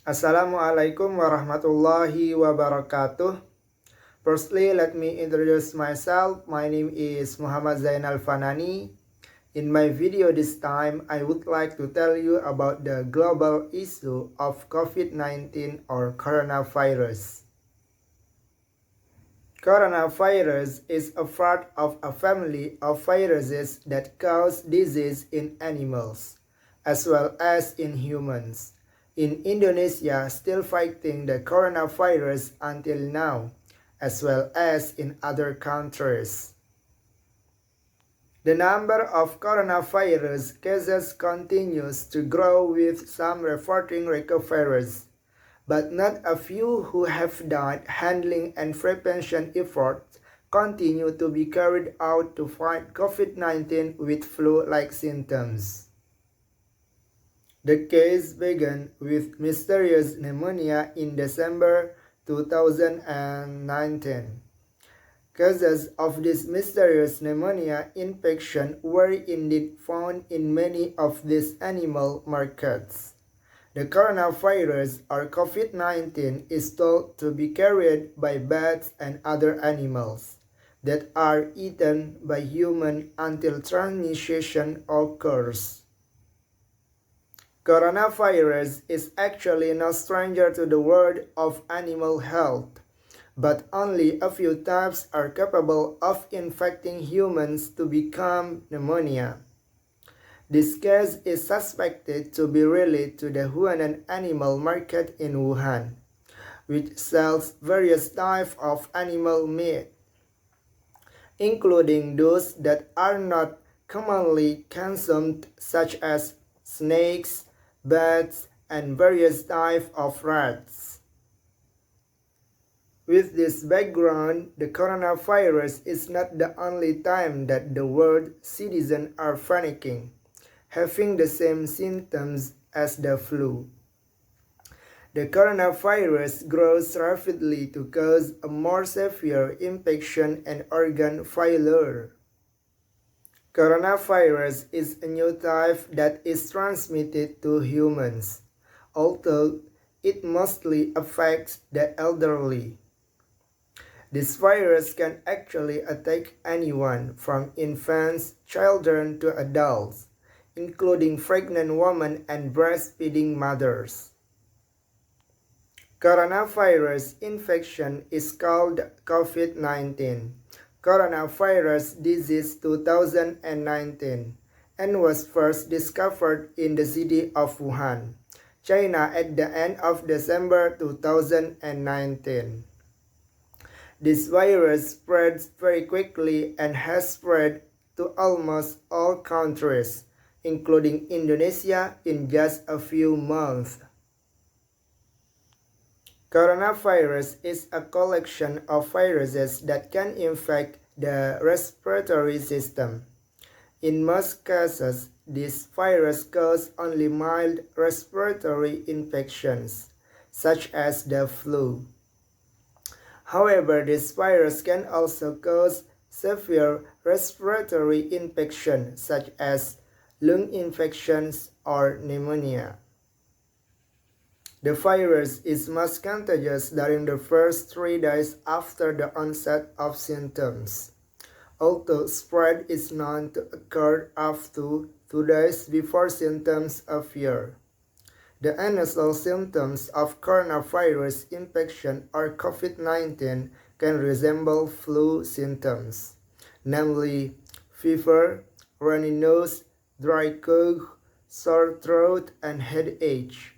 Assalamualaikum warahmatullahi wabarakatuh. Firstly, let me introduce myself. My name is Muhammad Zaenal Fanani. In my video this time, I would like to tell you about the global issue of COVID-19 or coronavirus. Coronavirus is a part of a family of viruses that cause disease in animals, as well as in humans. In Indonesia, still fighting the coronavirus until now, as well as in other countries. The number of coronavirus cases continues to grow with some reporting recoveries, but not a few who have died. Handling and prevention efforts continue to be carried out to fight COVID-19 with flu-like symptoms. The case began with mysterious pneumonia in December 2019. Cases of this mysterious pneumonia infection were indeed found in many of these animal markets. The coronavirus or COVID-19 is thought to be carried by bats and other animals that are eaten by humans until transmission occurs. Coronavirus is actually no stranger to the world of animal health, but only a few types are capable of infecting humans to become pneumonia. This case is suspected to be related to the Huanan animal market in Wuhan, which sells various types of animal meat, including those that are not commonly consumed such as snakes, bats, and various types of rats. With this background, the coronavirus is not the only time that the world citizens are panicking, having the same symptoms as the flu. The coronavirus grows rapidly to cause a more severe infection and organ failure. Coronavirus is a new type that is transmitted to humans, although it mostly affects the elderly. This virus can actually attack anyone from infants, children to adults, including pregnant women and breastfeeding mothers. Coronavirus infection is called COVID-19. Coronavirus disease 2019 and was first discovered in the city of Wuhan, China at the end of December 2019. This virus spreads very quickly and has spread to almost all countries, including Indonesia, in just a few months. Coronavirus is a collection of viruses that can infect the respiratory system. In most cases, this virus causes only mild respiratory infections, such as the flu. However, this virus can also cause severe respiratory infections, such as lung infections or pneumonia. The virus is most contagious during the first 3 days after the onset of symptoms, although spread is known to occur up to 2 days before symptoms appear. The initial symptoms of coronavirus infection or COVID-19 can resemble flu symptoms, namely fever, runny nose, dry cough, sore throat, and headache.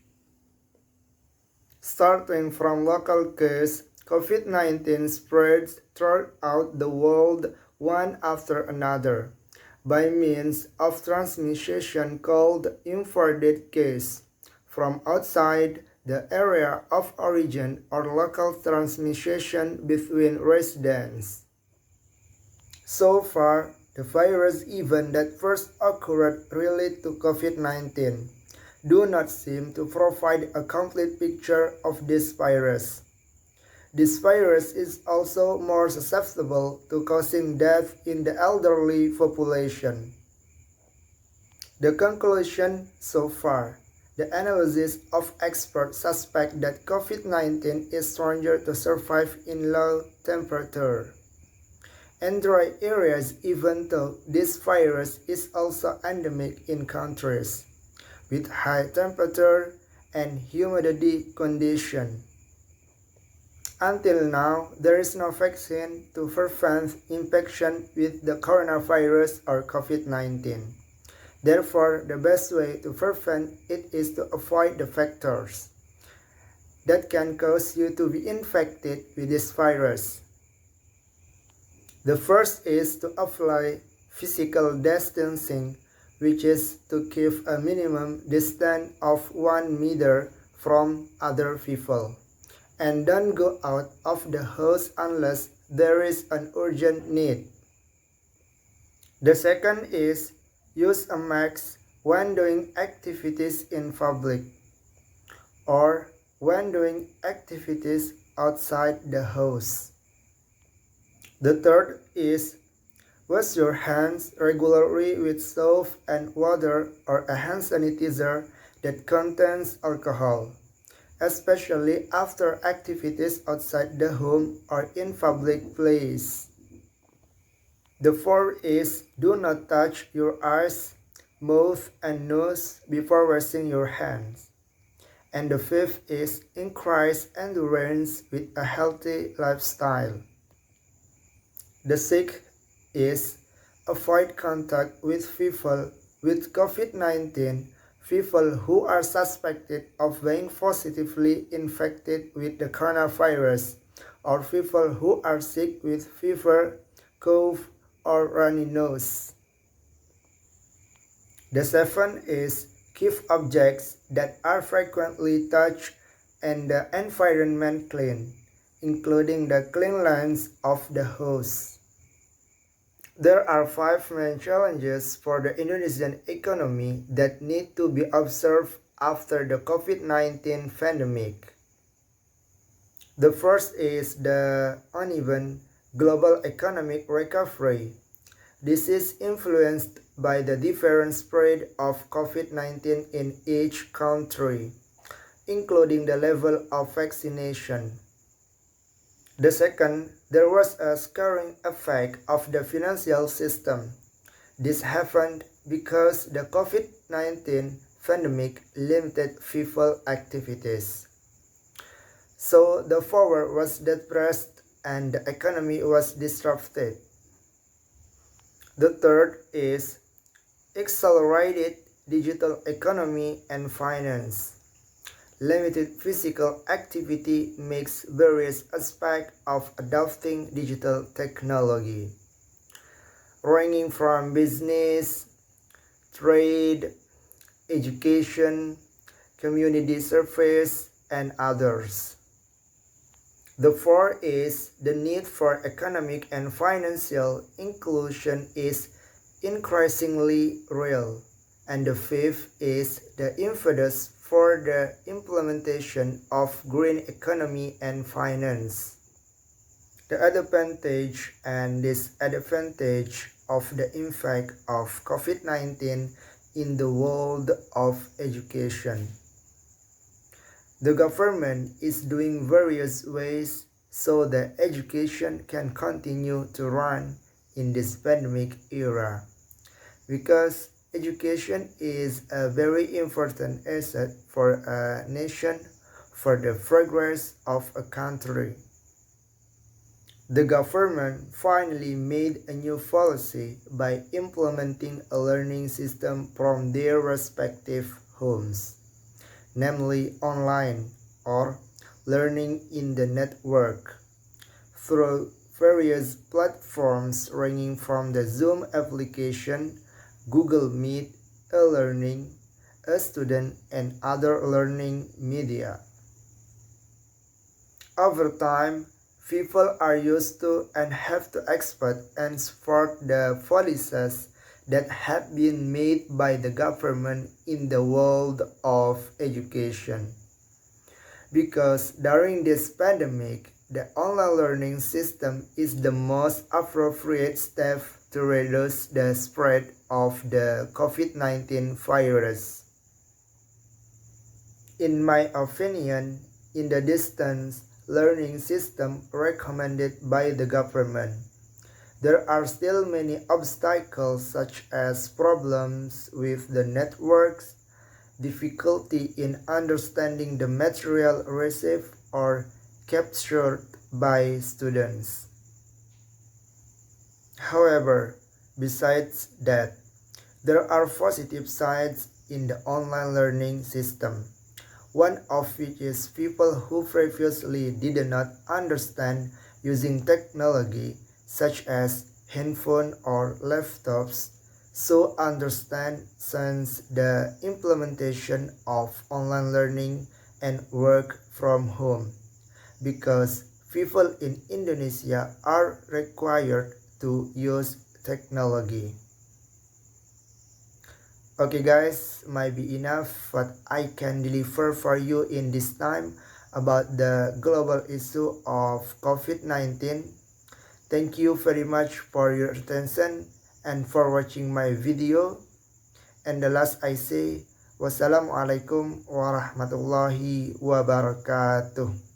Starting from local case, COVID-19 spreads throughout the world one after another by means of transmission called imported case from outside the area of origin or local transmission between residents. So far, the virus event that first occurred related to COVID-19 do not seem to provide a complete picture of this virus. This virus is also more susceptible to causing death in the elderly population. The conclusion so far, The analysis of experts suspect that COVID-19 is stronger to survive in low temperature and dry areas, even though this virus is also endemic in countries with high temperature and humidity conditions. Until now, there is no vaccine to prevent infection with the coronavirus or COVID-19. Therefore, the best way to prevent it is to avoid the factors that can cause you to be infected with this virus. The first is to apply physical distancing, which is to keep a minimum distance of 1 meter from other people, and don't go out of the house unless there is an urgent need. The second is use a mask when doing activities in public or when doing activities outside the house. The third is wash your hands regularly with soap and water or a hand sanitizer that contains alcohol, especially after activities outside the home or in public places. The fourth is do not touch your eyes, mouth, and nose before washing your hands. And the fifth is increase endurance with a healthy lifestyle. The sixth is avoid contact with people with COVID-19, people who are suspected of being positively infected with the coronavirus, or people who are sick with fever, cough, or runny nose. The seventh is keep objects that are frequently touched and the environment clean, including the cleanliness of the house. There are 5 main challenges for the Indonesian economy that need to be observed after the COVID-19 pandemic. The first is the uneven global economic recovery. This is influenced by the different spread of COVID-19 in each country, including the level of vaccination. The second, there was a scarring effect of the financial system. This happened because the COVID-19 pandemic limited people activities. So the power was depressed and the economy was disrupted. The third is accelerated digital economy and finance. Limited physical activity makes various aspects of adopting digital technology, ranging from business, trade, education, community service, and others. The fourth is the need for economic and financial inclusion is increasingly real. And the fifth is the impetus for the implementation of green economy and finance. The advantage and disadvantage of the impact of COVID-19 in the world of education. The government is doing various ways so that education can continue to run in this pandemic era, because education is a very important asset for a nation, for the progress of a country. The government finally made a new policy by implementing a learning system from their respective homes, namely online or learning in the network, through various platforms ranging from the Zoom application, Google Meet, e-learning, e-student, and other learning media. Over time, people are used to and have to expect and support the policies that have been made by the government in the world of education. Because during this pandemic, the online learning system is the most appropriate step to reduce the spread of the COVID-19 virus. In my opinion, in the distance learning system recommended by the government, there are still many obstacles such as problems with the networks, difficulty in understanding the material received or captured by students. However, besides that, there are positive sides in the online learning system. One of which is people who previously did not understand using technology such as handphone or laptops so understand since the implementation of online learning and work from home because people in Indonesia are required to use technology. Okay guys, might be enough what I can deliver for you in this time about the global issue of COVID-19. Thank you very much for your attention and for watching my video. And the last I say, wassalamualaikum warahmatullahi wabarakatuh.